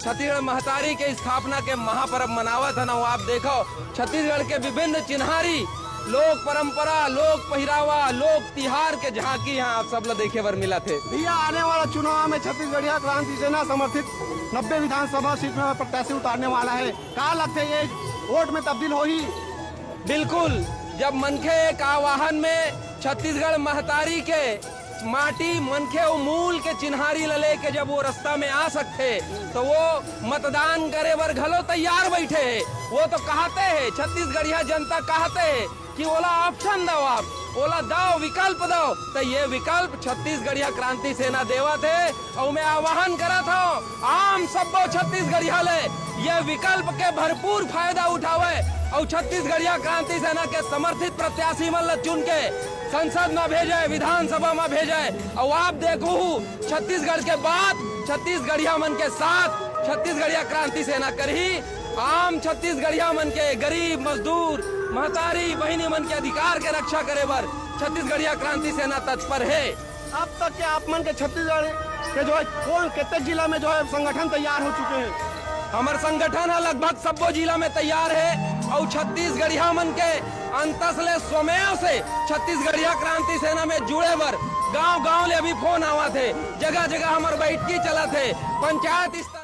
छत्तीसगढ़ महतारी के स्थापना के महापर्व मनावत है ना। आप देखो छत्तीसगढ़ के विभिन्न चिन्हारी, लोक परंपरा, लोक पहिरावा, लोक तिहार के झांकी यहाँ आप सब लोग देखे बर मिला थे। भैया आने वाला चुनाव में छत्तीसगढ़िया क्रांति सेना समर्थित 90 विधानसभा सीट में प्रत्याशी उतारने वाला है। कहा लगते ये वोट में तब्दील हो ही? बिल्कुल, जब मनखे एक आवाहन में छत्तीसगढ़ महतारी के माटी मनखे वो मूल के चिन्हारी ले के जब वो रास्ता में आ सकते तो वो मतदान करे बर घलो तैयार बैठे है। वो तो कहते हैं, छत्तीसगढ़िया जनता कहते है कि ओला ऑप्शन दो, आप ओला दो, विकल्प दो। तो ये विकल्प छत्तीसगढ़िया क्रांति सेना देवत है और मैं आह्वान करत हूँ आम सबो छत्तीसगढ़िया ले ये विकल्प के भरपूर फायदा उठावे और छत्तीसगढ़िया क्रांति सेना के समर्थित प्रत्याशी मन चुन के संसद में भेजे, विधानसभा में भेजे। और आप देखो छत्तीसगढ़ के बाद छत्तीसगढ़िया मन के साथ छत्तीसगढ़िया क्रांति सेना करही। आम छत्तीसगढ़िया मन के गरीब, मजदूर, महतारी बहिनी मन के अधिकार के रक्षा करे बर छत्तीसगढ़िया क्रांति सेना तत्पर है। अब तक के आप मन के छत्तीसगढ़ के जो है कौन कितने जिला में जो है संगठन तैयार हो चुके हैं? हमार संगठन है लगभग सबो जिला में तैयार है और छत्तीसगढ़िया मन के अंतसले स्वमेव से छत्तीसगढ़िया क्रांति सेना में जुड़े बर गांव-गांव ले अभी फोन आवा थे, जगह जगह हमार बैठकी चला थे, पंचायत स्तर